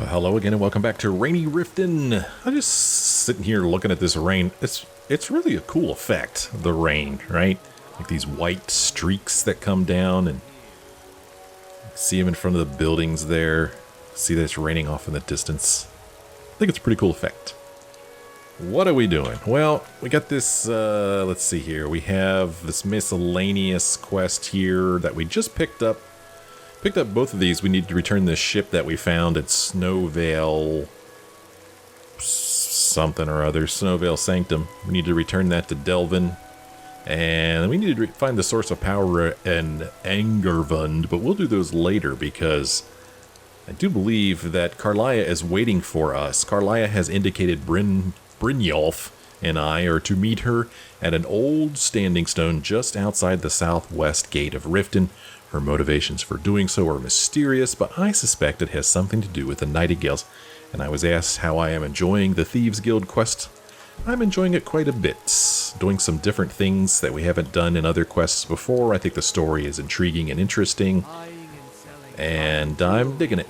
Well, hello again and welcome back to Rainy Riften. I'm just sitting here looking at this rain. It's really a cool effect, the rain, right? Like these white streaks that come down and see them in front of the buildings there. See that it's raining off in the distance. I think it's a pretty cool effect. What are we doing? Well, we got this, let's see here. We have this miscellaneous quest here that we just picked up. Picked up both of these. We need to return this ship that we found at Snowvale something or other. Snowvale Sanctum. We need to return that to Delvin. And we need to find the source of power in Irkngthand, but we'll do those later because I do believe that Karliah is waiting for us. Karliah has indicated Brynjolf and I are to meet her at an old standing stone just outside the southwest gate of Riften. Her motivations for doing so are mysterious, but I suspect it has something to do with the Nightingales, and I was asked how I am enjoying the Thieves Guild quest. I'm enjoying it quite a bit, doing some different things that we haven't done in other quests before. I think the story is intriguing and interesting, and I'm digging it.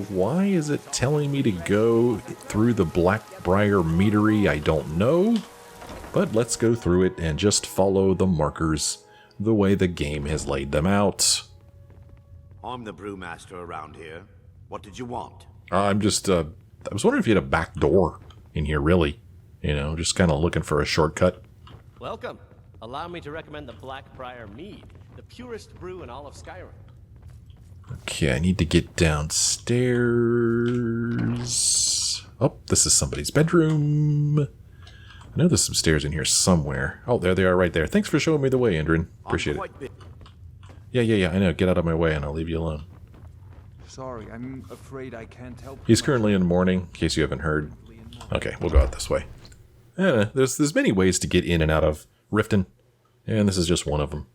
Why is it telling me to go through the Blackbriar Meadery? I don't know. But let's go through it and just follow the markers the way the game has laid them out. I'm the brewmaster around here. What did you want? I'm just, I was wondering if you had a back door in here, really. You know, just kind of looking for a shortcut. Welcome. Allow me to recommend the Blackbriar Mead, the purest brew in all of Skyrim. Okay, I need to get downstairs. Oh, this is somebody's bedroom. I know there's some stairs in here somewhere. Oh, there they are right there. Thanks for showing me the way, Indrin. Appreciate it. Yeah, I know. Get out of my way and I'll leave you alone. Sorry, I'm afraid I can't help. He's currently in mourning, in case you haven't heard. Okay, we'll go out this way. There's many ways to get in and out of Riften, and this is just one of them.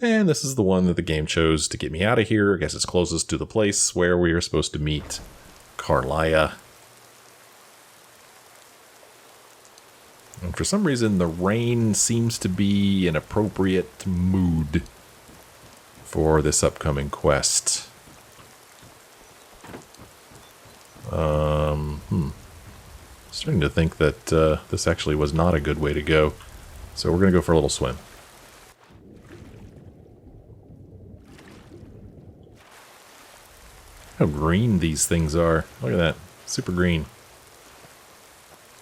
And this is the one that the game chose to get me out of here. I guess it's closest to the place where we are supposed to meet Karliah. And for some reason, the rain seems to be an appropriate mood for this upcoming quest. Starting to think that this actually was not a good way to go. So we're going to go for a little swim. How green these things are. Look at that. Super green.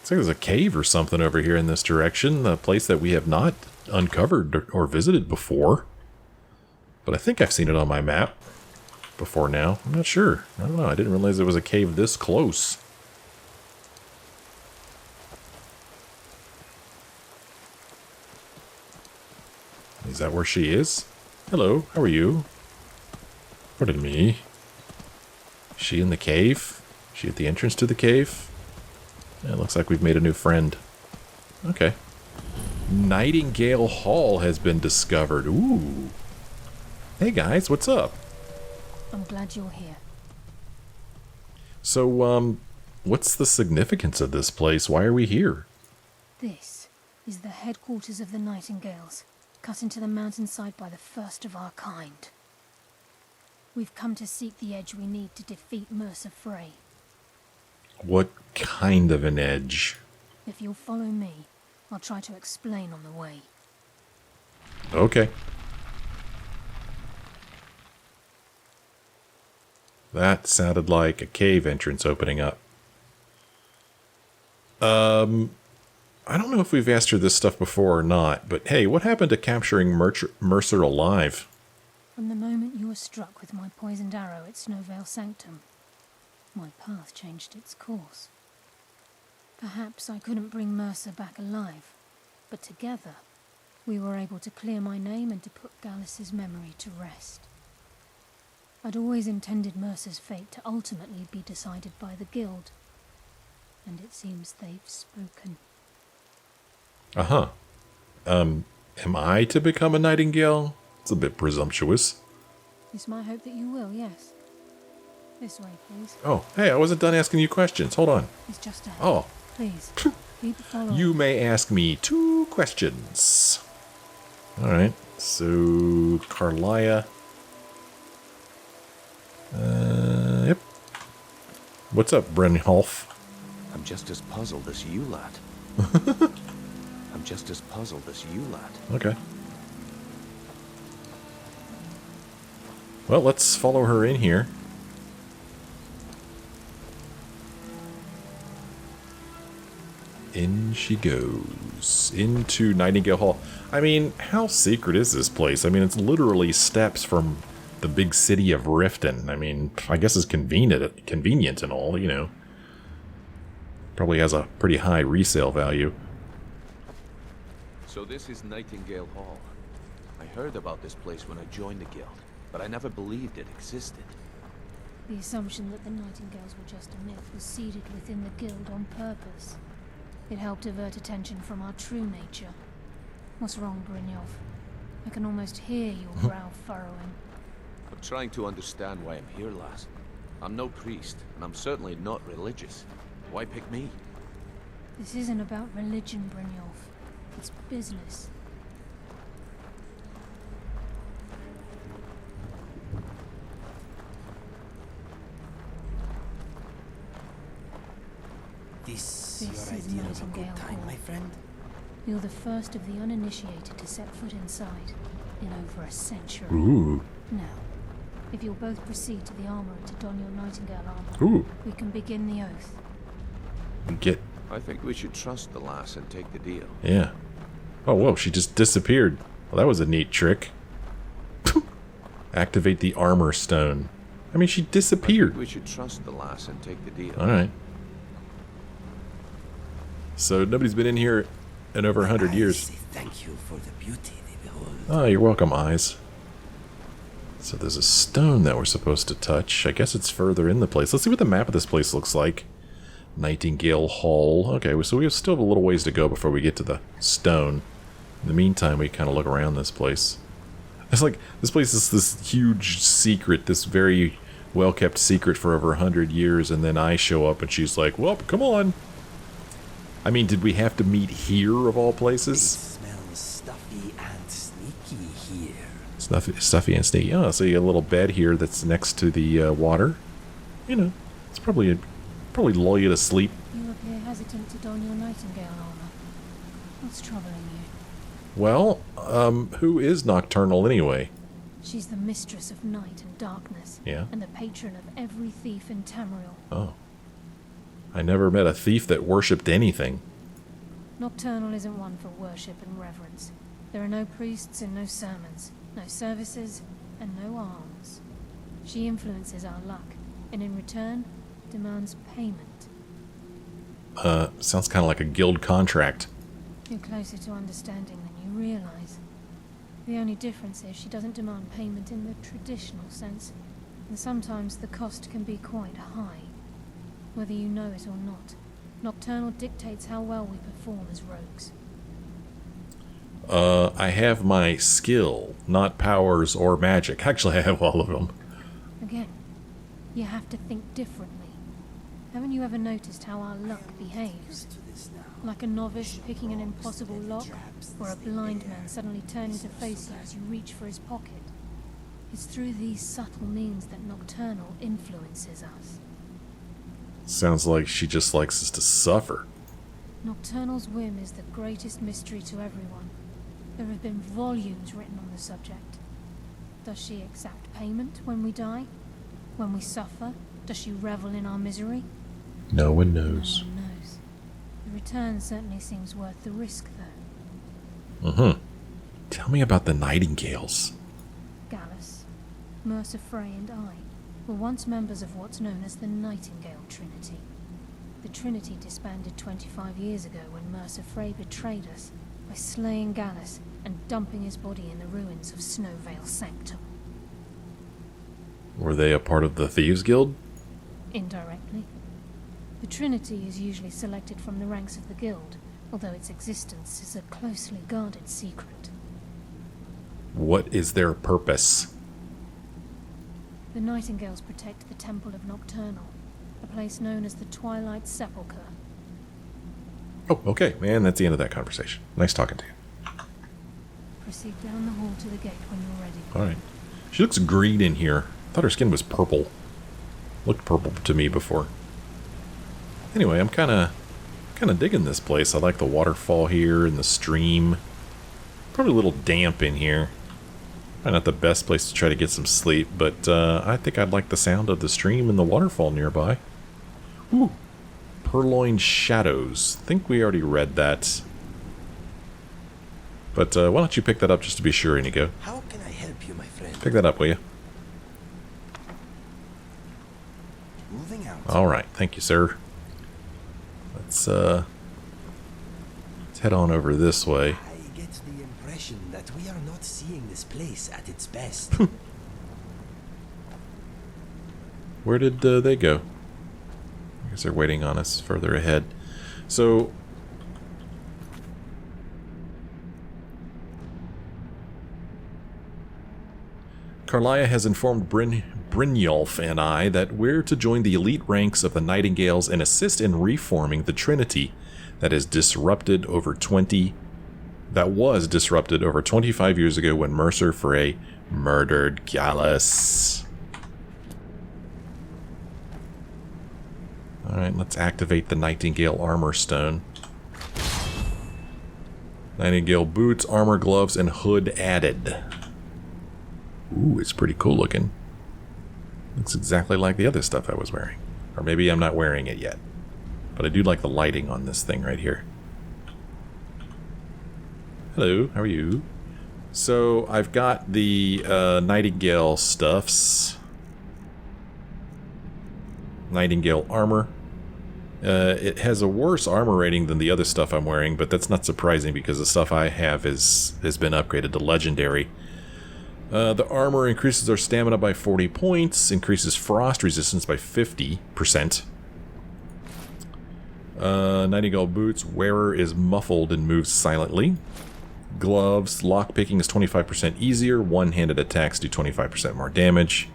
Looks like there's a cave or something over here in this direction, a place that we have not uncovered or visited before. But I think I've seen it on my map before now. I'm not sure. I don't know. I didn't realize there was a cave this close. Is that where she is? Hello, how are you? Pardon me. Is she in the cave? Is she at the entrance to the cave? Yeah, it looks like we've made a new friend. Okay. Nightingale Hall has been discovered. Ooh. Hey guys, what's up? I'm glad you're here. So, what's the significance of this place? Why are we here? This is the headquarters of the Nightingales, cut into the mountainside by the first of our kind. We've come to seek the edge we need to defeat Mercer Frey. What kind of an edge? If you'll follow me, I'll try to explain on the way. Okay. That sounded like a cave entrance opening up. I don't know if we've asked her this stuff before or not, but hey, what happened to capturing Mercer alive? From the moment you were struck with my poisoned arrow at Snowvale Sanctum, my path changed its course. Perhaps I couldn't bring Mercer back alive, but together we were able to clear my name and to put Gallus's memory to rest. I'd always intended Mercer's fate to ultimately be decided by the Guild, and it seems they've spoken. Uh-huh. Am I to become a Nightingale? It's a bit presumptuous. It's my hope that you will, yes. This way, please. Oh, hey, I wasn't done asking you questions. Hold on. It's just ahead. Oh. Please, keep following. You may ask me 2 questions. Alright, so Karliah. What's up, Brynjolf? I'm just as puzzled as you, lad. I'm just as puzzled as you, lad. Okay. Well, let's follow her in here. In she goes. Into Nightingale Hall. I mean, how secret is this place? I mean, it's literally steps from the big city of Riften. I mean, I guess it's convenient and all, you know. Probably has a pretty high resale value. So this is Nightingale Hall. I heard about this place when I joined the guild, but I never believed it existed. The assumption that the Nightingales were just a myth was seeded within the guild on purpose. It helped divert attention from our true nature. What's wrong, Brynjolf? I can almost hear your brow furrowing. I'm trying to understand why I'm here, lass. I'm no priest, and I'm certainly not religious. Why pick me? This isn't about religion, Brynjolf. It's business. This This your is idea of a good Nightingale time, Hall. my friend? You're the first of the uninitiated to set foot inside in over a century. Ooh. Now, if you'll both proceed to the armory to don your Nightingale armor, Ooh. we can begin the oath. Get... I think we should trust the lass and take the deal. Yeah. Oh, whoa, she just disappeared. Well, that was a neat trick. Activate the armor stone. I mean, she I think disappeared. we should trust the lass and take the deal. Alright. So, nobody's been in here in over 100 I years. say thank you for the beauty they behold. Oh, you're welcome, eyes. So there's a stone that we're supposed to touch. I guess it's further in the place. Let's see what the map of this place looks like. Nightingale Hall. Okay, so we still have a little ways to go before we get to the stone. In the meantime, we kind of look around this place. It's like, this place is this huge secret, this very well-kept secret for over 100 years, and then I show up and she's like, well, come on. I mean, did we have to meet here, of all It places? smells stuffy and sneaky here. Stuffy and sneaky. Oh, so you got a little bed here that's next to the water. You know, it's probably lull you to sleep. You appear hesitant to don your Nightingale armor. What's troubling you? Well, who is Nocturnal anyway? She's the mistress of night and darkness, Yeah. and the patron of every thief in Tamriel. Oh. I never met a thief that worshipped anything. Nocturnal isn't one for worship and reverence. There are no priests and no sermons, no services, and no alms. She influences our luck, and in return, demands payment. Sounds kind of like a guild contract. You're closer to understanding than you realize. The only difference is she doesn't demand payment in the traditional sense, and sometimes the cost can be quite high. Whether you know it or not, Nocturnal dictates how well we perform as rogues. I have my skill, not powers or magic. Actually, I have all of them. Again, you have to think differently. Haven't you ever noticed how our luck behaves? To this now. Like a novice picking an impossible lock, or a blind man suddenly turning to face you as you reach for his pocket. It's through these subtle means that Nocturnal influences us. Sounds like she just likes us to suffer. Nocturnal's whim is the greatest mystery to everyone. There have been volumes written on the subject. Does she exact payment when we die? When we suffer, does she revel in our misery? No one No knows. one knows. The return certainly seems worth the risk, though. Mm-hmm. Tell me about the Nightingales. Gallus, Mercer Frey and I were once members of what's known as the Nightingale Trinity. The Trinity disbanded 25 years ago when Mercer Frey betrayed us by slaying Gallus and dumping his body in the ruins of Snowvale Sanctum. Were they a part of the Thieves Guild? Indirectly. The Trinity is usually selected from the ranks of the Guild, although its existence is a closely guarded secret. What is their purpose? The Nightingales protect the Temple of Nocturnal, a place known as the Twilight Sepulcher. Oh, okay. Man, that's the end of that conversation. Nice talking to you. Proceed down the hall to the gate when you're ready. Alright. She looks green in here. I thought her skin was purple. Looked purple to me before. Anyway, I'm kind of digging this place. I like the waterfall here and the stream. Probably a little damp in here. Probably not the best place to try to get some sleep, but I think I'd like the sound of the stream and the waterfall nearby. Ooh, Purloined Shadows. I think we already read that. But why don't you pick that up just to be sure, Inigo? How can I help you, my friend? Pick that up, will you? Moving out. Alright, thank you, sir. Let's head on over this way. I get the impression that we are not seeing this place at its best. Where did they go? I guess they're waiting on us further ahead. So... Karliah has informed Brynjolf and I that we're to join the elite ranks of the Nightingales and assist in reforming the Trinity that was disrupted over 25 years ago when Mercer Frey murdered Gallus. Alright, let's activate the Nightingale Armor Stone. Nightingale boots, armor, gloves, and hood added. Ooh, it's pretty cool looking. Looks exactly like the other stuff I was wearing. Or maybe I'm not wearing it yet. But I do like the lighting on this thing right here. Hello, how are you? So, I've got the Nightingale stuffs. Nightingale Armor. It has a worse armor rating than the other stuff I'm wearing, but that's not surprising because the stuff I have has been upgraded to Legendary. The armor increases our stamina by 40 points, increases frost resistance by 50%. Nightingale boots, wearer is muffled and moves silently. Gloves, lockpicking is 25% easier, one-handed attacks do 25% more damage.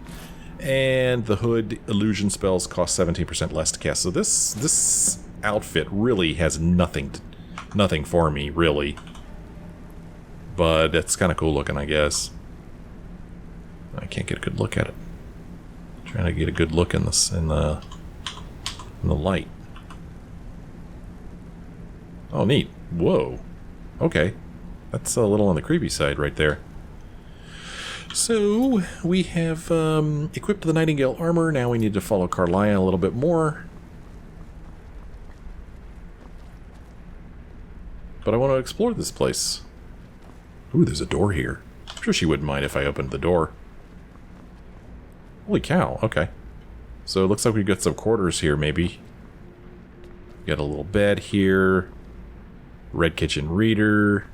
And the hood, illusion spells cost 17% less to cast. So this outfit really has nothing for me, really. But it's kind of cool looking, I guess. I can't get a good look at it. I'm trying to get a good look in this in the light. Oh, neat. Whoa. Okay. That's a little on the creepy side right there. So, we have equipped the Nightingale Armor. Now we need to follow Karliah a little bit more. But I want to explore this place. Ooh, there's a door here. I'm sure she wouldn't mind if I opened the door. Holy cow, okay. So it looks like we've got some quarters here, maybe. Got a little bed here. Red kitchen reader.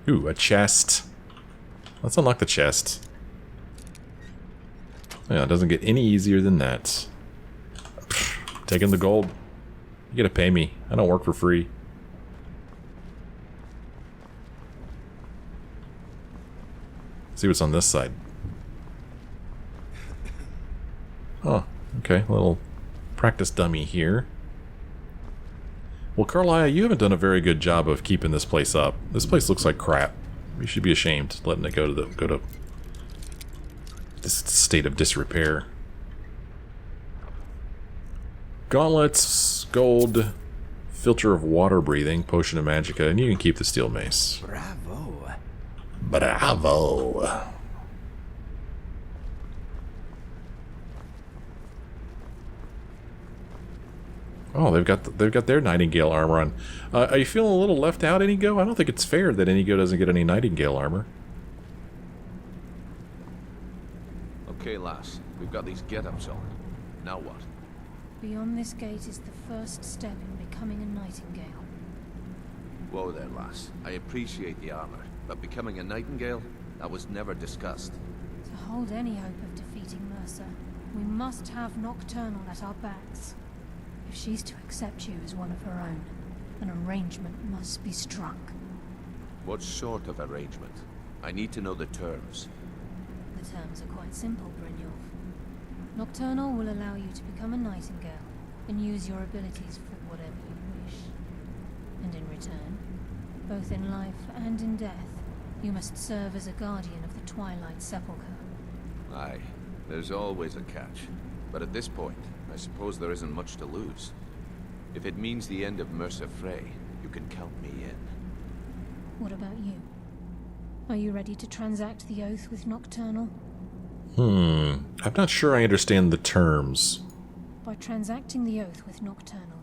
Ooh, a chest. Let's unlock the chest. Yeah, it doesn't get any easier than that. Taking the gold. You gotta pay me. I don't work for free. See what's on this side. Oh, okay. A little practice dummy here. Well, Karliah, you haven't done a very good job of keeping this place up. This place looks like crap. You should be ashamed letting it go to this state of disrepair. Gauntlets, gold, filter of water breathing, potion of magicka, and you can keep the steel mace. Bravo. Bravo. Oh, they've got their Nightingale armor on. Are you feeling a little left out, Inigo? I don't think it's fair that Inigo doesn't get any Nightingale armor. Okay, lass. We've got these get-ups on. Now what? Beyond this gate is the first step in becoming a Nightingale. Whoa there, lass. I appreciate the armor, but becoming a Nightingale? That was never discussed. To hold any hope of defeating Mercer, we must have Nocturnal at our backs. If she's to accept you as one of her own, an arrangement must be struck. What sort of arrangement? I need to know the terms. The terms are quite simple, Brynjolf. Nocturnal will allow you to become a Nightingale and use your abilities for whatever you wish. And in return, both in life and in death, you must serve as a guardian of the Twilight Sepulcher. Aye, there's always a catch. But at this point, I suppose there isn't much to lose. If it means the end of Mercer Frey, you can count me in. What about you? Are you ready to transact the oath with Nocturnal? I'm not sure I understand the terms. By transacting the oath with Nocturnal,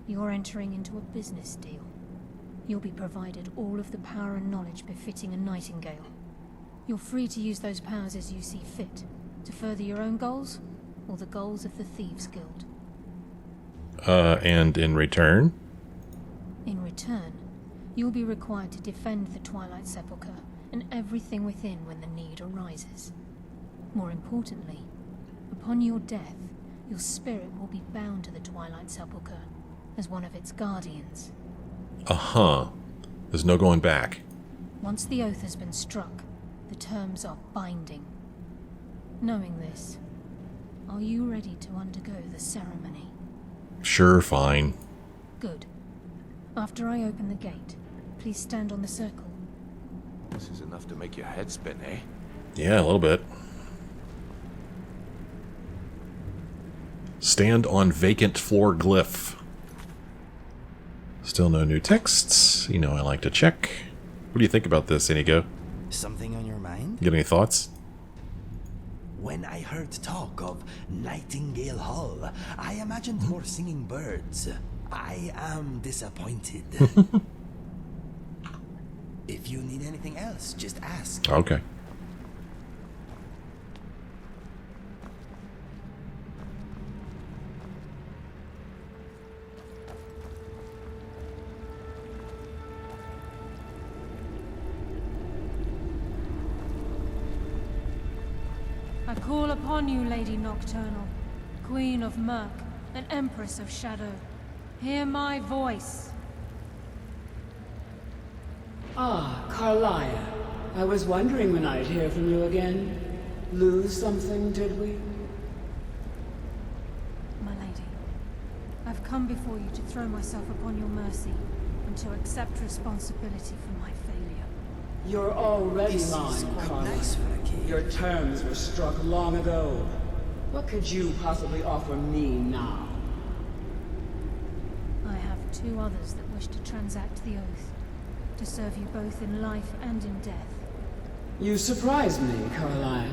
you're entering into a business deal. You'll be provided all of the power and knowledge befitting a Nightingale. You're free to use those powers as you see fit, to further your own goals, or the goals of the Thieves Guild. And in return? In return, you'll be required to defend the Twilight Sepulcher and everything within when the need arises. More importantly, upon your death, your spirit will be bound to the Twilight Sepulcher as one of its guardians. Uh-huh. There's no going back. Once the oath has been struck, the terms are binding. Knowing this, are you ready to undergo the ceremony? Sure, fine. Good. After I open the gate, please stand on the circle. This is enough to make your head spin, eh? Yeah, a little bit. Stand on vacant floor glyph. Still no new texts. You know I like to check. What do you think about this, Inigo? Something on your mind? Get any thoughts? When I heard talk of Nightingale Hall, I imagined more singing birds. I am disappointed. If you need anything else, just ask. Okay. I call upon you, Lady Nocturnal, Queen of Murk, and Empress of Shadow. Hear my voice. Ah, Karliah. I was wondering when I'd hear from you again. Lose something, did we? My lady, I've come before you to throw myself upon your mercy and to accept responsibility for my failure. You're already This mine, is quite Karliah. nice for a king. Your terms were struck long ago. What could you possibly offer me now? I have two others that wish to transact the oath, to serve you both in life and in death. You surprise me, Karliah.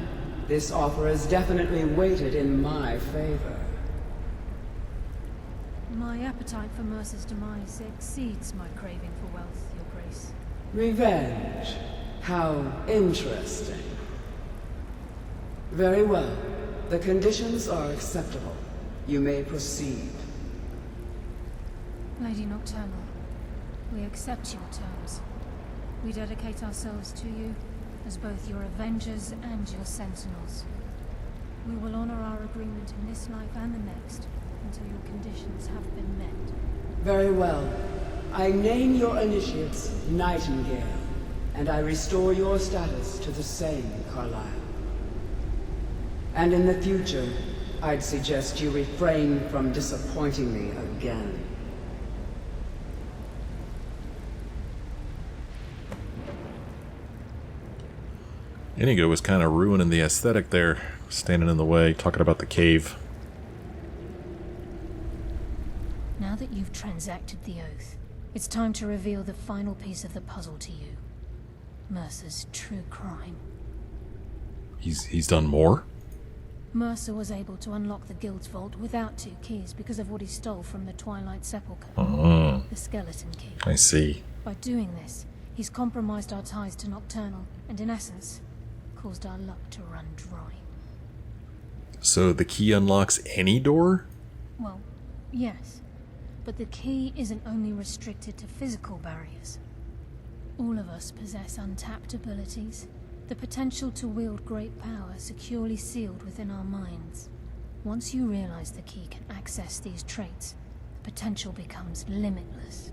This offer is definitely weighted in my favor. My appetite for Mercer's demise exceeds my craving for wealth, Your Grace. Revenge. How interesting. Very well. The conditions are acceptable. You may proceed. Lady Nocturnal, we accept your terms. We dedicate ourselves to you as both your avengers and your sentinels. We will honor our agreement in this life and the next until your conditions have been met. Very well. I name your initiates Nightingale, and I restore your status to the same, Karliah. And in the future, I'd suggest you refrain from disappointing me again. Inigo was kind of ruining the aesthetic there, standing in the way, talking about the cave. Now that you've transacted the oath, it's time to reveal the final piece of the puzzle to you. Mercer's true crime. He's done more? Mercer was able to unlock the guild's vault without two keys because of what he stole from the Twilight Sepulcher. The skeleton key. I see. By doing this, he's compromised our ties to Nocturnal, and in essence, caused our luck to run dry. So the key unlocks any door? Well, yes. But the key isn't only restricted to physical barriers. All of us possess untapped abilities, the potential to wield great power securely sealed within our minds. Once you realize the key can access these traits, the potential becomes limitless.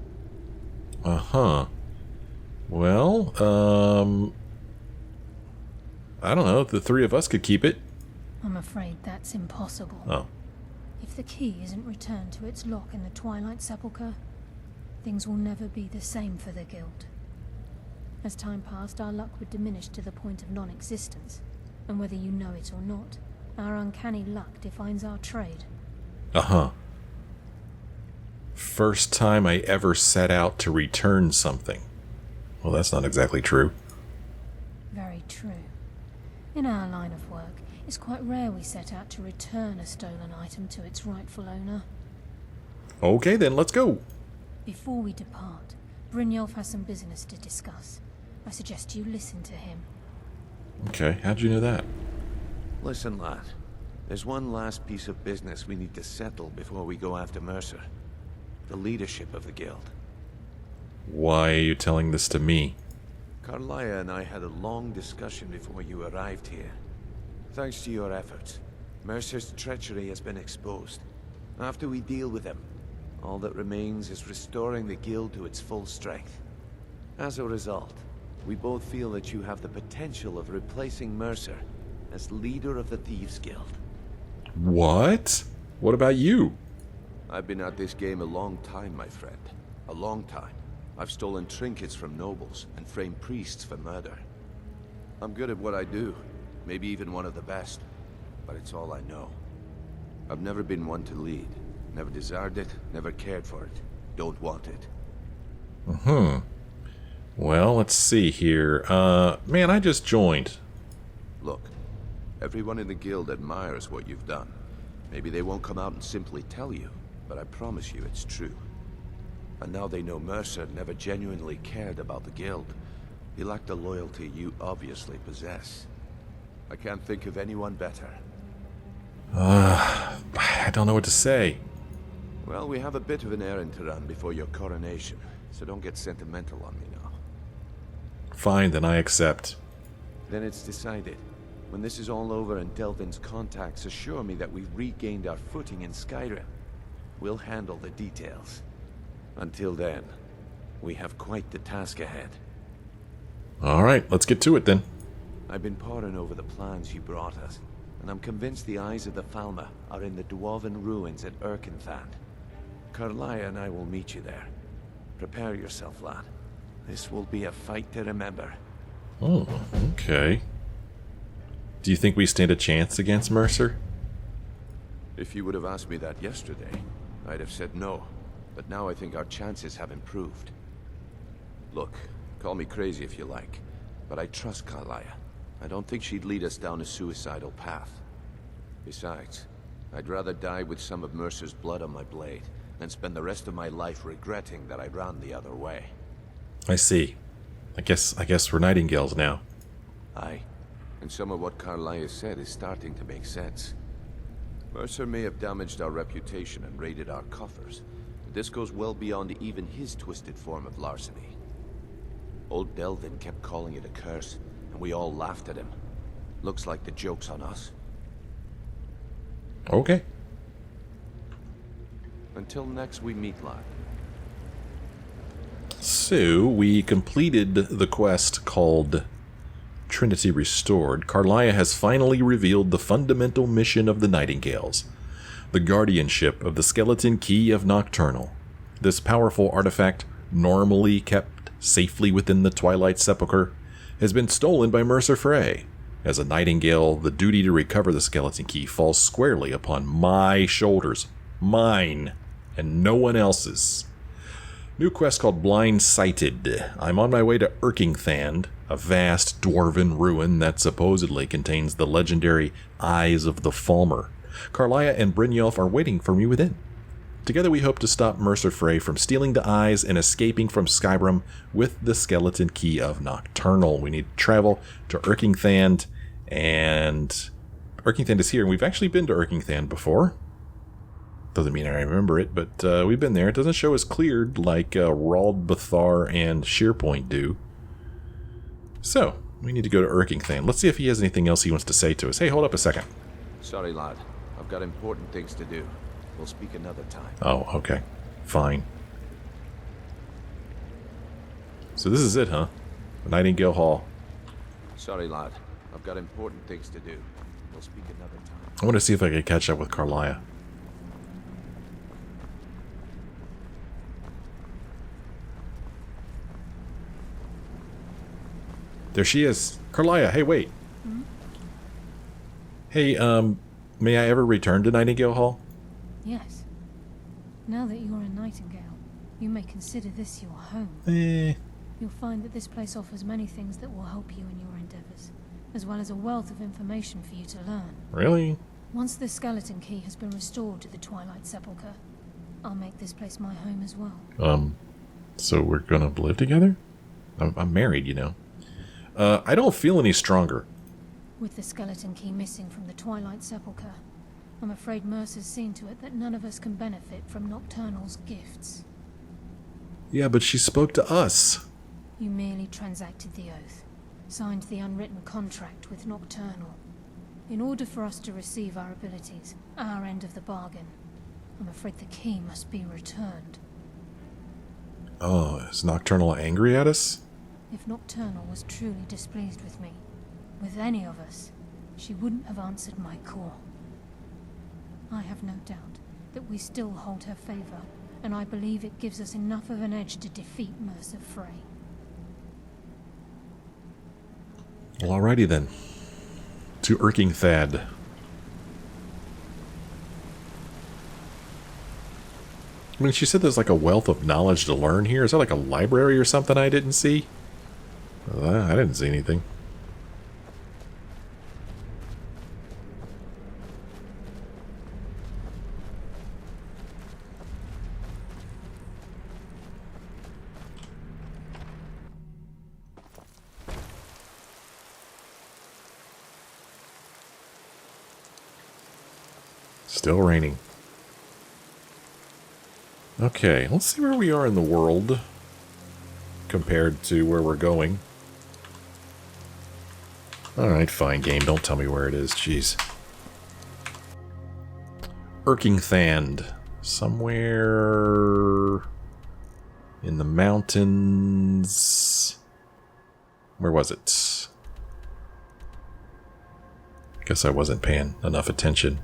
Uh-huh. Well, I don't know. The three of us could keep it. I'm afraid that's impossible. Oh. If the key isn't returned to its lock in the Twilight Sepulcher, things will never be the same for the Guild. As time passed, our luck would diminish to the point of non-existence, and whether you know it or not, our uncanny luck defines our trade. Uh-huh. first time I ever set out to return something. Well, that's not exactly true. Very true. In our line of work, it's quite rare we set out to return a stolen item to its rightful owner. Okay, then, let's go. Before we depart, Brynjolf has some business to discuss. I suggest you listen to him. Okay, how'd you know that? Listen, lad. There's one last piece of business we need to settle before we go after Mercer. The leadership of the guild. Why are you telling this to me? Karliah and I had a long discussion before you arrived here. Thanks to your efforts, Mercer's treachery has been exposed. After we deal with him, all that remains is restoring the guild to its full strength. As a result, we both feel that you have the potential of replacing Mercer as leader of the Thieves Guild. What? What about you? I've been at this game a long time, my friend. A long time. I've stolen trinkets from nobles and framed priests for murder. I'm good at what I do, maybe even one of the best, but it's all I know. I've never been one to lead. Never desired it, never cared for it. Don't want it. Well, let's see here. Man, I just joined. Look, everyone in the guild admires what you've done. Maybe they won't come out and simply tell you, but I promise you it's true. And now they know Mercer never genuinely cared about the guild. He lacked the loyalty you obviously possess. I can't think of anyone better. I don't know what to say. Well, we have a bit of an errand to run before your coronation, so don't get sentimental on me now. Fine, then I accept. Then it's decided. When this is all over and Delvin's contacts assure me that we've regained our footing in Skyrim, we'll handle the details. Until then, we have quite the task ahead. Alright, let's get to it then. I've been poring over the plans you brought us, and I'm convinced the eyes of the Falmer are in the dwarven ruins at Irkngthand. Karliah and I will meet you there. Prepare yourself, lad. This will be a fight to remember. Oh, okay. Do you think we stand a chance against Mercer? If you would have asked me that yesterday, I'd have said no. But now I think our chances have improved. Look, call me crazy if you like, but I trust Karliah. I don't think she'd lead us down a suicidal path. Besides, I'd rather die with some of Mercer's blood on my blade than spend the rest of my life regretting that I ran the other way. I see. I guess we're Nightingales now. Aye, and some of what Karliah said is starting to make sense. Mercer may have damaged our reputation and raided our coffers, but this goes well beyond even his twisted form of larceny. Old Delvin kept calling it a curse, and we all laughed at him. Looks like the joke's on us. Okay. Until next we meet, lad. So, we completed the quest called Trinity Restored. Karliah has finally revealed the fundamental mission of the Nightingales, the guardianship of the skeleton key of Nocturnal. This powerful artifact, normally kept safely within the Twilight Sepulcher, has been stolen by Mercer Frey. As a Nightingale, the duty to recover the skeleton key falls squarely upon my shoulders. Mine, and no one else's. New quest called Blind-Sighted. I'm on my way to Irkngthand, a vast dwarven ruin that supposedly contains the legendary Eyes of the Falmer. Karliah and Brynjolf are waiting for me within. Together we hope to stop Mercer Frey from stealing the eyes and escaping from Skyrim with the skeleton key of Nocturnal. We need to travel to Irkngthand, and Irkngthand is here, and we've actually been to Irkngthand before. Doesn't mean I remember it, but we've been there. It doesn't show as cleared like Rald Bathar and Sheerpoint do. So, we need to go to Irkngthand. Let's see if he has anything else he wants to say to us. Hey, hold up a second. Sorry, lad. I've got important things to do. We'll speak another time. Oh, okay. Fine. So this is it, huh? Nightingale Hall. Sorry, lad. I've got important things to do. We'll speak another time. I want to see if I can catch up with Karliah. There she is. Karliah, hey, wait. Hey, may I ever return to Nightingale Hall? Yes. Now that you're in Nightingale, you may consider this your home. You'll find that this place offers many things that will help you in your endeavors, as well as a wealth of information for you to learn. Really? Once the skeleton key has been restored to the Twilight Sepulcher, I'll make this place my home as well. So we're gonna live together? I'm married, you know. I don't feel any stronger. With the skeleton key missing from the Twilight Sepulcher, I'm afraid Mercer's seen to it that none of us can benefit from Nocturnal's gifts. Yeah, but she spoke to us. You merely transacted the oath, signed the unwritten contract with Nocturnal. In order for us to receive our abilities, our end of the bargain, I'm afraid the key must be returned. Oh, is Nocturnal angry at us? If Nocturnal was truly displeased with me, with any of us, she wouldn't have answered my call. I have no doubt that we still hold her favor, and I believe it gives us enough of an edge to defeat Mercer Frey. Well, alrighty then. To Irkngthand. I mean, she said there's like a wealth of knowledge to learn here. Is that like a library or something I didn't see? I didn't see anything. Still raining. Okay, let's see where we are in the world compared to where we're going. Alright, fine, game. Don't tell me where it is. Jeez. Irkngthand. Somewhere in the mountains. Where was it? Guess I wasn't paying enough attention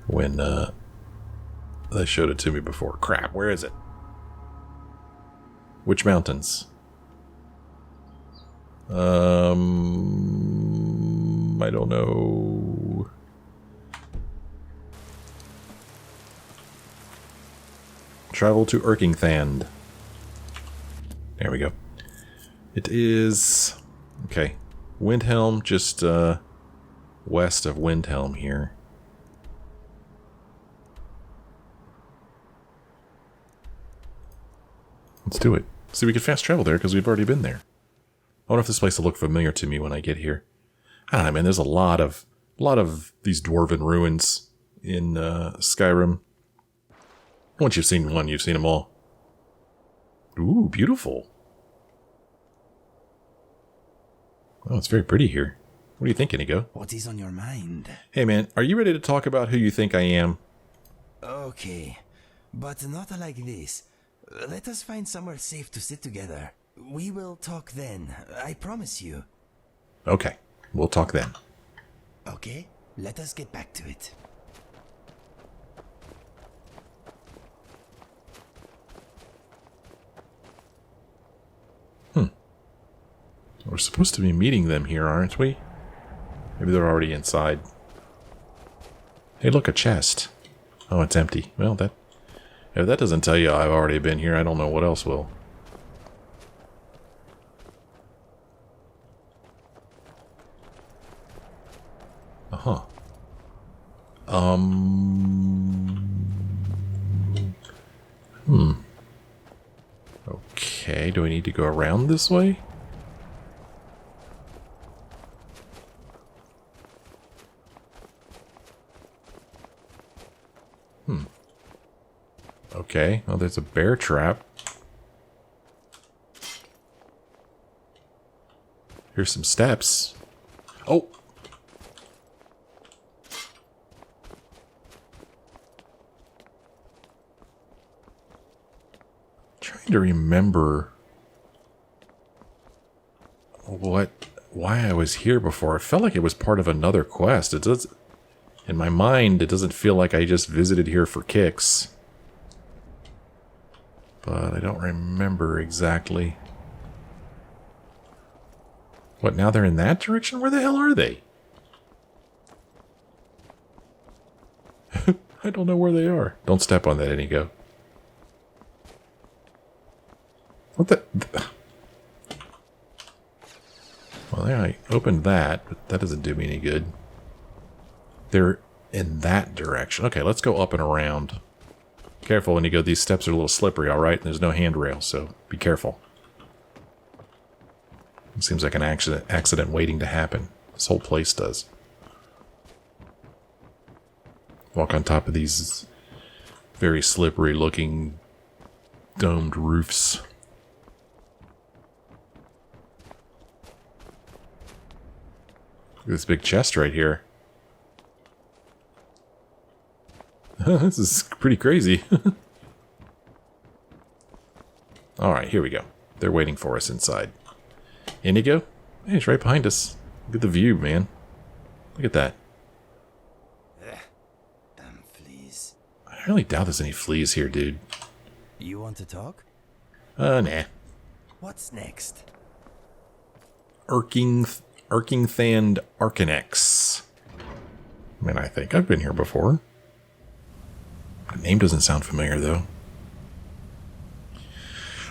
when they showed it to me before. Crap, where is it? Which mountains? I don't know. Travel to Irkngthand. There we go. It is... okay. Windhelm, just west of Windhelm here. Let's do it. See, we could fast travel there because we've already been there. I wonder if this place will look familiar to me when I get here. I don't know, man. There's a lot of these dwarven ruins in Skyrim. Once you've seen one, you've seen them all. Ooh, beautiful. Oh, it's very pretty here. What do you think, Inigo? What is on your mind? Hey, man, are you ready to talk about who you think I am? Okay, but not like this. Let us find somewhere safe to sit together. We will talk then, I promise you. Okay, we'll talk then. Okay, let us get back to it. We're supposed to be meeting them here, aren't we? Maybe they're already inside. Hey, look, a chest. Oh, it's empty. Well, if that doesn't tell you I've already been here, I don't know what else will. Uh-huh. Okay, do I need to go around this way? Okay, well, there's a bear trap. Here's some steps. Oh! Trying to remember why I was here before. It felt like it was part of another quest. It does, in my mind, it doesn't feel like I just visited here for kicks. But I don't remember exactly. What, now they're in that direction? Where the hell are they? I don't know where they are. Don't step on that, Inigo. What the? Well, there, I opened that, but that doesn't do me any good. They're in that direction. Okay, let's go up and around. Careful when you go. These steps are a little slippery, alright? There's no handrail, so be careful. It seems like an accident waiting to happen. This whole place does. Walk on top of these very slippery looking domed roofs. Look at this big chest right here. This is pretty crazy. Alright, here we go. They're waiting for us inside. Inigo? Hey, it's right behind us. Look at the view, man. Look at that. Damn fleas. I really doubt there's any fleas here, dude. You want to talk? Nah. What's next? Irkngthand Arcanex. I mean, I think I've been here before. The name doesn't sound familiar, though.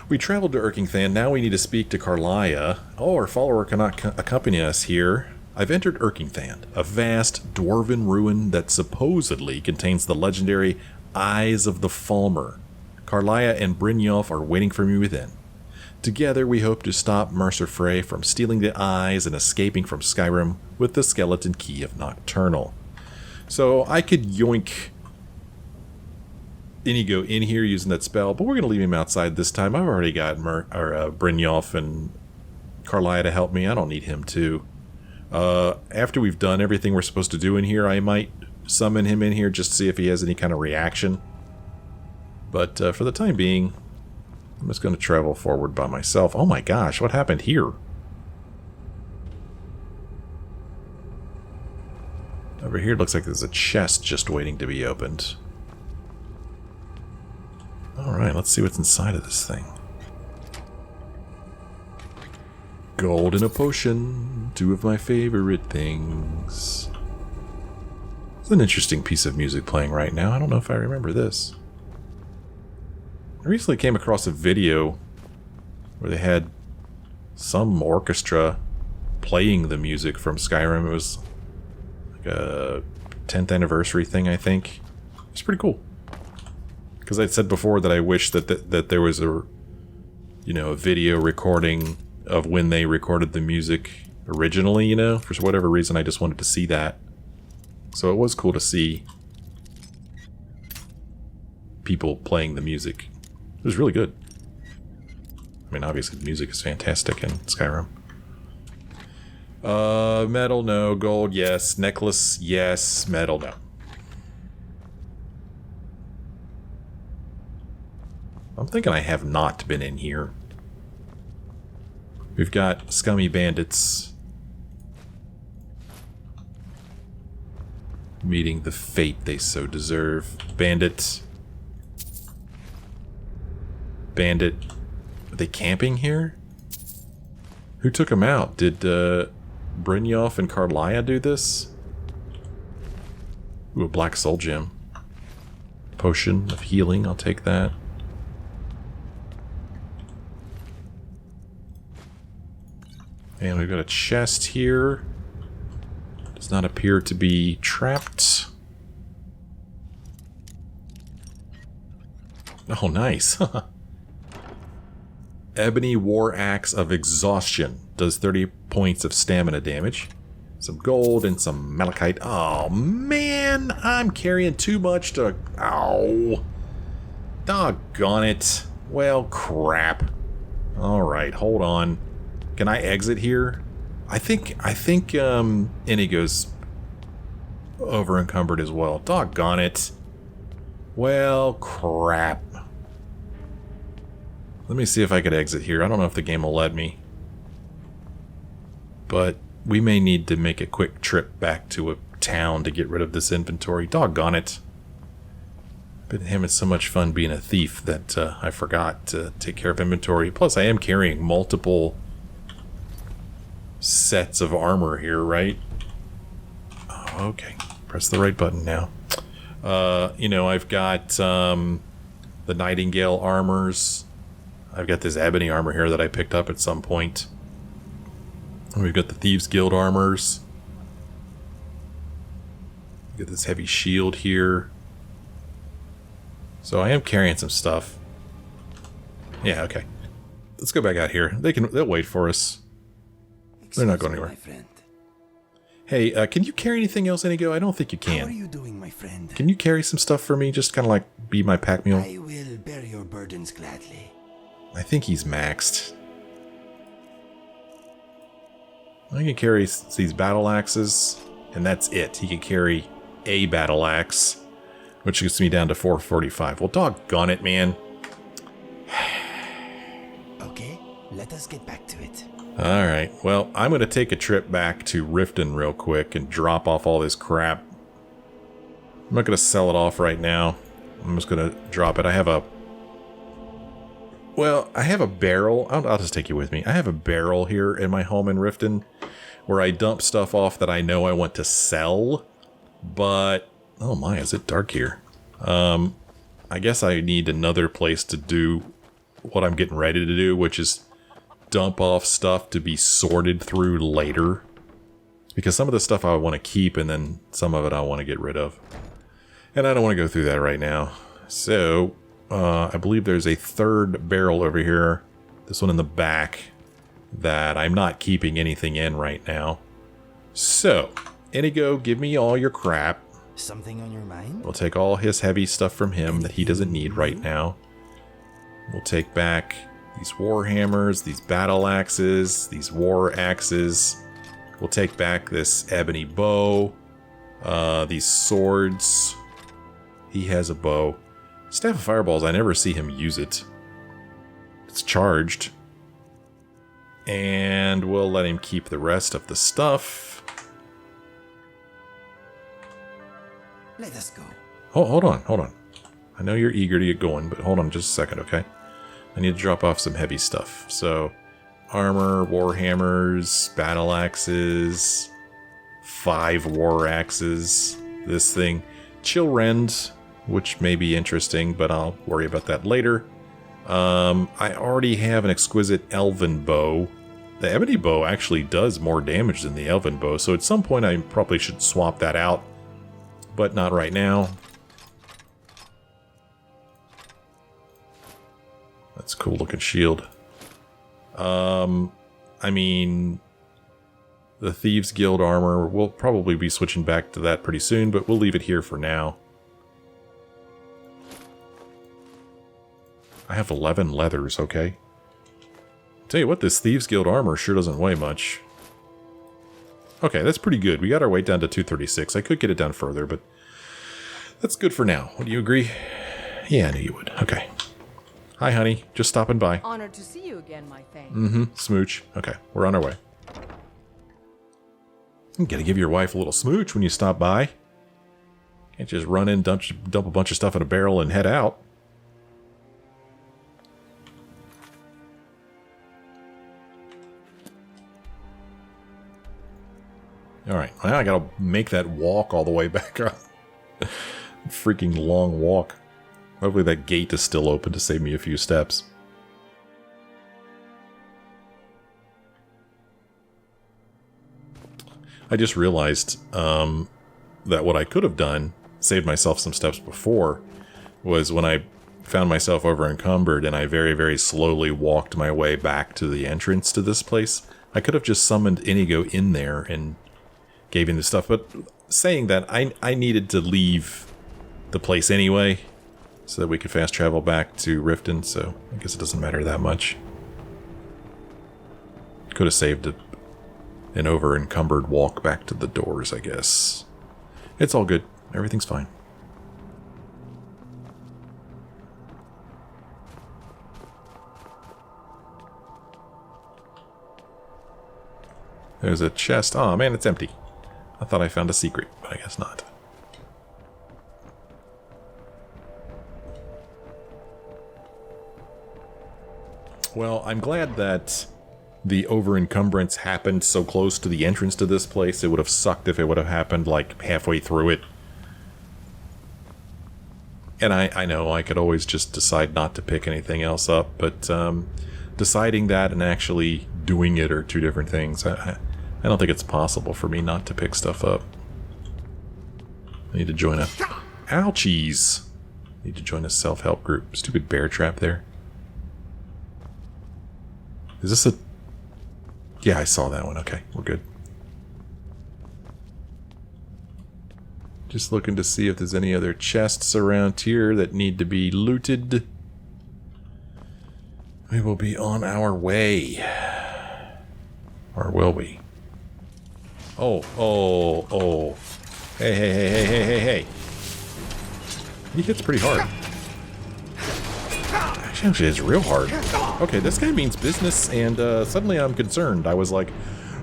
We traveled to Irkngthand. Now we need to speak to Karliah. Oh, our follower cannot accompany us here. I've entered Irkngthand, a vast dwarven ruin that supposedly contains the legendary Eyes of the Falmer. Karliah and Brynjolf are waiting for me within. Together we hope to stop Mercer Frey from stealing the eyes and escaping from Skyrim with the skeleton key of Nocturnal. So I could yoink Inigo in here using that spell, but we're going to leave him outside this time. I've already got Brynjolf and Karliah to help me. I don't need him to. After we've done everything we're supposed to do in here, I might summon him in here just to see if he has any kind of reaction. But for the time being, I'm just going to travel forward by myself. Oh my gosh, what happened here? Over here it looks like there's a chest just waiting to be opened. Alright, let's see what's inside of this thing. Gold and a potion. Two of my favorite things. It's an interesting piece of music playing right now. I don't know if I remember this. I recently came across a video where they had some orchestra playing the music from Skyrim. It was like a 10th anniversary thing, I think. It's pretty cool. Because I said before that I wish that there was a video recording of when they recorded the music originally, for whatever reason I just wanted to see that. So it was cool to see people playing the music. It was really good. I mean, obviously the music is fantastic in Skyrim. Metal, no. Gold, yes. Necklace, yes. Metal, no. I'm thinking I have not been in here. We've got scummy bandits meeting the fate they so deserve. Bandit. Are they camping here? Who took them out? Did Brynjolf and Karliah do this? Ooh, a black soul gem. Potion of healing, I'll take that. And we've got a chest here. Does not appear to be trapped. Oh, nice. Ebony War Axe of Exhaustion. Does 30 points of stamina damage. Some gold and some malachite. Oh, man. I'm carrying too much to... Ow. Doggone it. Well, crap. Alright, hold on. Can I exit here? I think Inigo's over encumbered as well. Doggone it. Well, crap. Let me see if I could exit here. I don't know if the game will let me. But we may need to make a quick trip back to a town to get rid of this inventory. Doggone it. Been having so much fun being a thief that I forgot to take care of inventory. Plus, I am carrying multiple sets of armor here, right? Oh, okay. Press the right button now. I've got the Nightingale Armors. I've got this ebony armor here that I picked up at some point. And we've got the Thieves Guild armors. We've got this heavy shield here. So I am carrying some stuff. Yeah, okay. Let's go back out here. They'll wait for us. They're not going anywhere. Hey, can you carry anything else, Inigo? I don't think you can. How are you doing, my friend? Can you carry some stuff for me? Just kind of like be my pack mule? I will bear your burdens gladly. I think he's maxed. I can carry these battle axes, and that's it. He can carry a battle axe, which gets me down to 445. Well, doggone it, man. Okay, let us get back to it. Alright, well, I'm going to take a trip back to Riften real quick and drop off all this crap. I'm not going to sell it off right now. I'm just going to drop it. I have a barrel. I'll just take you with me. I have a barrel here in my home in Riften where I dump stuff off that I know I want to sell. But, oh my, is it dark here? I guess I need another place to do what I'm getting ready to do, which is dump off stuff to be sorted through later. Because some of the stuff I want to keep, and then some of it I want to get rid of. And I don't want to go through that right now. So, I believe there's a third barrel over here. This one in the back. That I'm not keeping anything in right now. So, Inigo, give me all your crap. Something on your mind? We'll take all his heavy stuff from him that he doesn't need right now. We'll take back these war hammers, these battle axes, these war axes. We'll take back this ebony bow, these swords. He has a bow. Staff of Fireballs, I never see him use it. It's charged. And we'll let him keep the rest of the stuff. Let us go. Oh, hold on. I know you're eager to get going, but hold on just a second, okay? I need to drop off some heavy stuff. So, armor, war hammers, battle axes, 5 war axes, this thing. Chill rend, which may be interesting, but I'll worry about that later. I already have an exquisite elven bow. The ebony bow actually does more damage than the elven bow, so at some point I probably should swap that out, but not right now. That's a cool looking shield. I mean, the Thieves Guild armor, we'll probably be switching back to that pretty soon, but we'll leave it here for now. I have 11 leathers, okay? Tell you what, this Thieves Guild armor sure doesn't weigh much. Okay, that's pretty good. We got our weight down to 236. I could get it down further, but that's good for now. Would you agree? Yeah, I knew you would. Okay. Hi, honey. Just stopping by. Honored to see you again, my thing. Mm-hmm. Smooch. Okay, we're on our way. You gotta give your wife a little smooch when you stop by. Can't just run in, dump a bunch of stuff in a barrel and head out. Alright, now I gotta make that walk all the way back up. Freaking long walk. Hopefully that gate is still open to save me a few steps. I just realized that what I could have done, saved myself some steps before, was when I found myself over encumbered and I very, very slowly walked my way back to the entrance to this place. I could have just summoned Inigo in there and gave him the stuff, but saying that, I needed to leave the place anyway, so that we could fast travel back to Riften, so I guess it doesn't matter that much. Could have saved an over-encumbered walk back to the doors, I guess. It's all good. Everything's fine. There's a chest. Oh man, it's empty. I thought I found a secret, but I guess not. Well, I'm glad that the over-encumbrance happened so close to the entrance to this place. It would have sucked if it would have happened, like, halfway through it. And I know I could always just decide not to pick anything else up, but deciding that and actually doing it are two different things. I don't think it's possible for me not to pick stuff up. I need to join a... Ouchies! Need to join a self-help group. Stupid bear trap there. Is this a... Yeah, I saw that one. Okay, we're good. Just looking to see if there's any other chests around here that need to be looted. We will be on our way. Or will we? Oh, oh, oh. Hey, hey, hey, hey, hey, hey, hey. He hits pretty hard. Actually, it's real hard. Okay, this guy means business, and suddenly I'm concerned. I was like,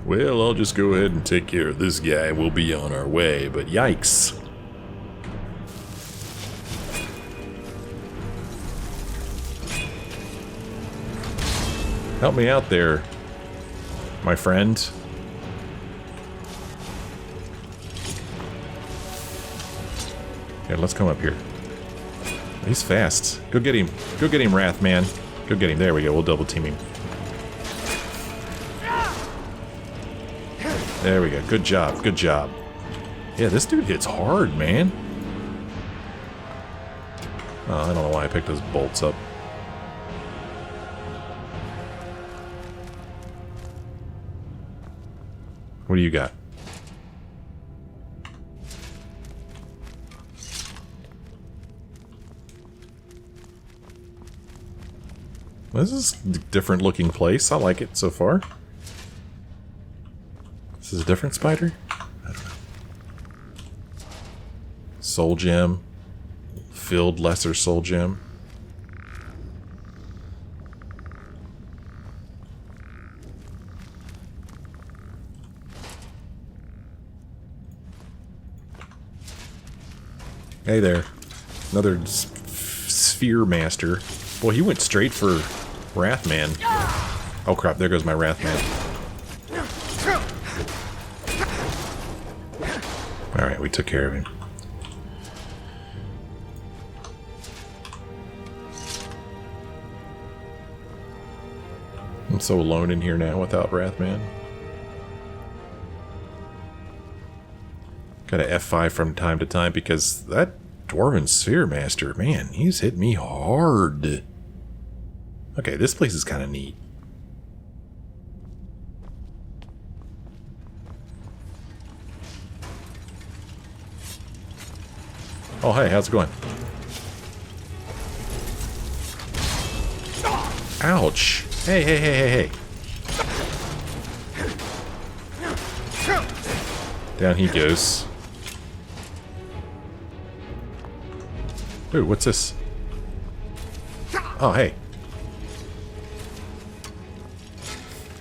well, I'll just go ahead and take care of this guy. We'll be on our way, but yikes. Help me out there, my friend. Here, let's come up here. He's fast. Go get him. Go get him, Wrath Man. Go get him. There we go. We'll double team him. There we go. Good job. Good job. Yeah, this dude hits hard, man. Oh, I don't know why I picked those bolts up. What do you got? This is a different looking place. I like it so far. This is a different spider? I don't know. Soul gem. Filled lesser soul gem. Hey there. Another sphere master. Boy, he went straight for Wrathman. Oh crap, there goes my Wrathman. Alright, we took care of him. I'm so alone in here now without Wrathman. Gotta F5 from time to time because that Dwarven Sphere Master, man, he's hit me hard. Okay, this place is kind of neat. Oh, hey, how's it going? Ouch! Hey, hey, hey, hey, hey. Down he goes. Ooh, what's this? Oh, hey.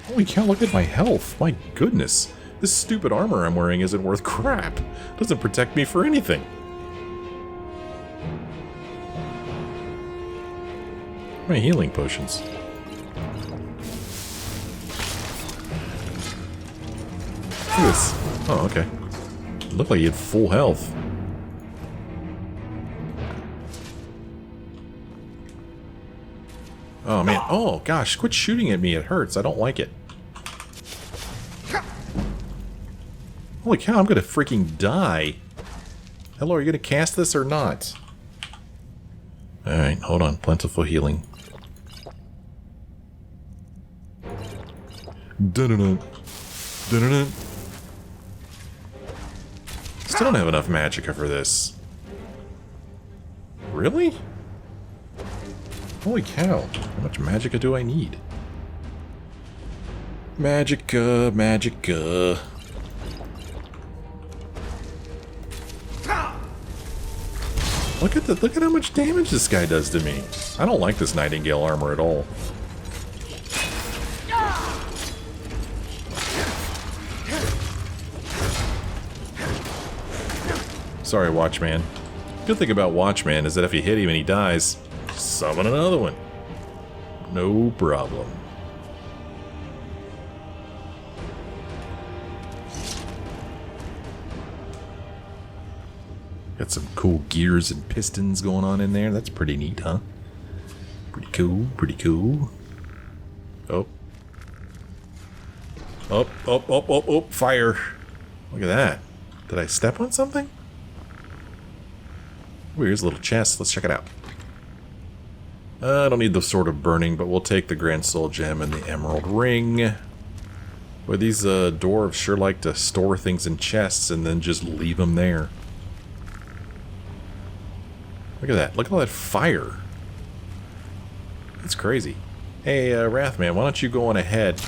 Holy cow, look at my health. My goodness. This stupid armor I'm wearing isn't worth crap. Doesn't protect me for anything. My healing potions. Look at this. Oh, okay. Looked like he had full health. Oh, man. Oh, gosh. Quit shooting at me. It hurts. I don't like it. Holy cow, I'm gonna freaking die. Hello, are you gonna cast this or not? Alright, hold on. Plentiful healing. Dun-dun-dun. Dun-dun-dun. Still don't have enough magicka for this. Really? Holy cow. How much magicka do I need? Magicka, magicka. Look at how much damage this guy does to me. I don't like this Nightingale armor at all. Sorry, Watchman. Good thing about Watchman is that if you hit him and he dies, summon another one. No problem. Got some cool gears and pistons going on in there. That's pretty neat, huh? Pretty cool, pretty cool. Oh. Oh, fire. Look at that. Did I step on something? Oh, here's a little chest. Let's check it out. I don't need the Sword of Burning, but we'll take the Grand Soul Gem and the Emerald Ring. Boy, these dwarves sure like to store things in chests and then just leave them there. Look at that. Look at all that fire. That's crazy. Hey, Wrathman, why don't you go on ahead?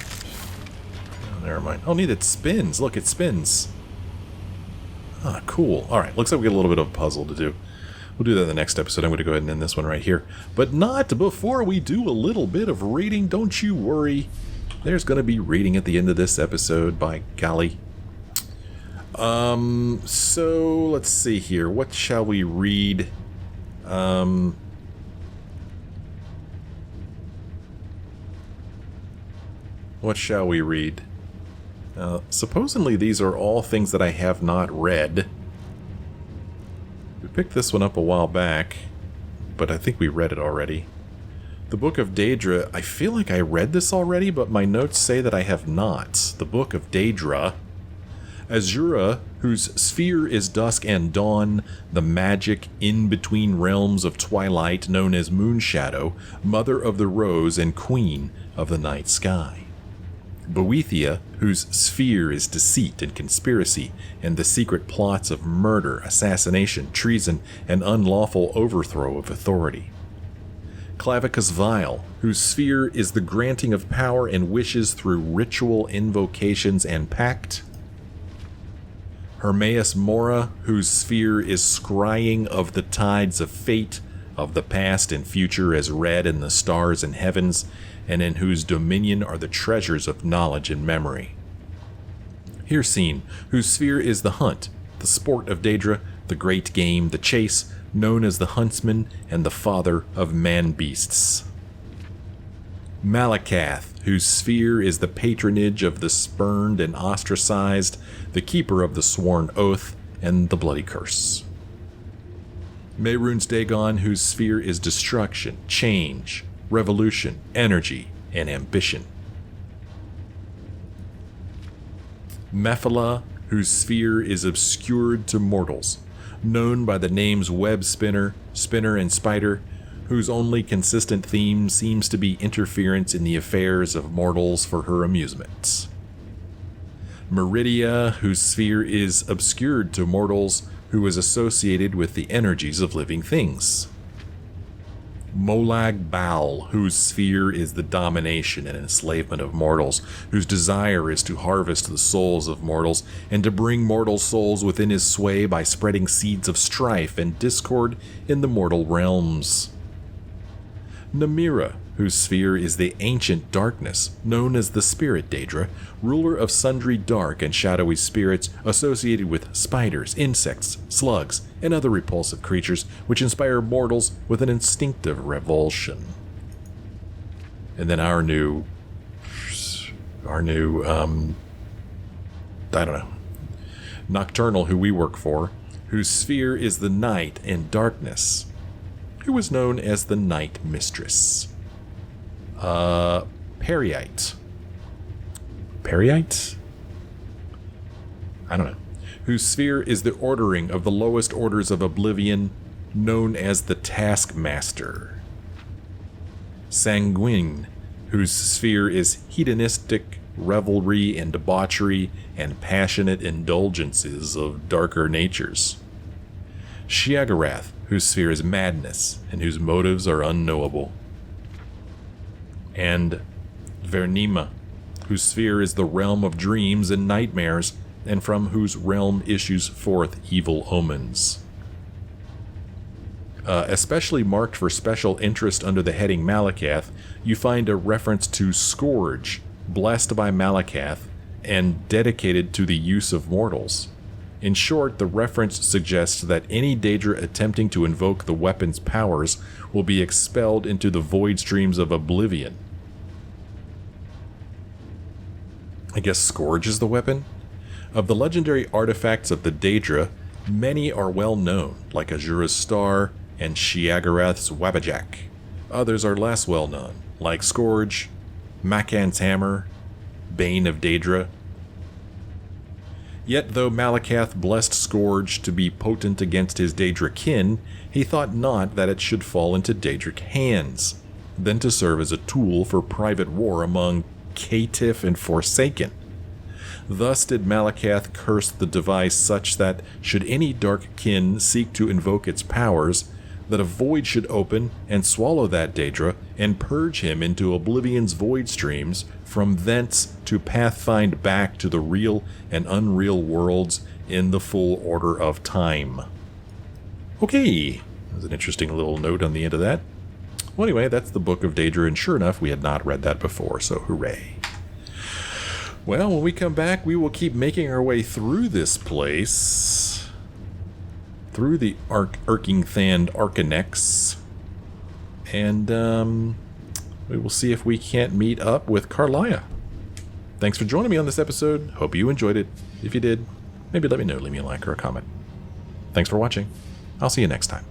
Oh, never mind. Oh, neat, it spins. Look, it spins. Ah, cool. Alright, looks like we got a little bit of a puzzle to do. We'll do that in the next episode. I'm going to go ahead and end this one right here. But not before we do a little bit of reading. Don't you worry. There's going to be reading at the end of this episode, by golly. So, let's see here. What shall we read? What shall we read? Supposedly these are all things that I have not read. We picked this one up a while back, but I think we read it already. The Book of Daedra, I feel like I read this already, but my notes say that I have not. The Book of Daedra. Azura, whose sphere is dusk and dawn, the magic in-between realms of twilight known as Moonshadow, mother of the rose and queen of the night sky. Boethia, whose sphere is deceit and conspiracy, and the secret plots of murder, assassination, treason, and unlawful overthrow of authority. Clavicus Vile, whose sphere is the granting of power and wishes through ritual invocations and pact. Hermaeus Mora, whose sphere is scrying of the tides of fate, of the past and future as read in the stars and heavens, and in whose dominion are the treasures of knowledge and memory. Hircine, whose sphere is the hunt, the sport of Daedra, the great game, the chase, known as the huntsman and the father of man-beasts. Malakath, whose sphere is the patronage of the spurned and ostracized, the keeper of the sworn oath, and the bloody curse. Mehrunes Dagon, whose sphere is destruction, change, revolution, energy, and ambition. Mephala, whose sphere is obscured to mortals, known by the names Web Spinner, Spinner, and Spider, whose only consistent theme seems to be interference in the affairs of mortals for her amusement. Meridia, whose sphere is obscured to mortals, who is associated with the energies of living things. Molag Bal, whose sphere is the domination and enslavement of mortals, whose desire is to harvest the souls of mortals, and to bring mortal souls within his sway by spreading seeds of strife and discord in the mortal realms. Namira, whose sphere is the ancient darkness, known as the Spirit Daedra, ruler of sundry dark and shadowy spirits associated with spiders, insects, slugs, and other repulsive creatures which inspire mortals with an instinctive revulsion. And then our new, I don't know, Nocturnal, who we work for, whose sphere is the night and darkness, who was known as the Night Mistress. Periite. Periite? I don't know. Whose sphere is the ordering of the lowest orders of Oblivion, known as the Taskmaster. Sanguine, whose sphere is hedonistic revelry and debauchery and passionate indulgences of darker natures. Shiagarath, whose sphere is madness and whose motives are unknowable. And Vernima, whose sphere is the realm of dreams and nightmares, and from whose realm issues forth evil omens. Especially marked for special interest under the heading Malakath, you find a reference to Scourge, blessed by Malakath, and dedicated to the use of mortals. In short, the reference suggests that any Daedra attempting to invoke the weapon's powers will be expelled into the void streams of Oblivion. I guess Scourge is the weapon? Of the legendary artifacts of the Daedra, Many are well known, like Azura's Star and Shiagarath's Wabajak. Others are less well known, like Scourge, Makan's Hammer, Bane of Daedra. Yet though Malakath blessed Scourge to be potent against his Daedra kin, he thought not that it should fall into Daedric hands, then to serve as a tool for private war among Caitiff and Forsaken. Thus did Malakath curse the device such that, should any dark kin seek to invoke its powers, that a void should open and swallow that Daedra and purge him into Oblivion's void streams, from thence to pathfind back to the real and unreal worlds in the full order of time. Okay, there's an interesting little note on the end of that. Well, anyway, that's the Book of Daedra, and sure enough, we had not read that before, so hooray. Well, when we come back, we will keep making our way through this place, through the Irkngthand Arcanex, and we will see if we can't meet up with Karliah. Thanks for joining me on this episode. Hope you enjoyed it. If you did, maybe let me know. Leave me a like or a comment. Thanks for watching. I'll see you next time.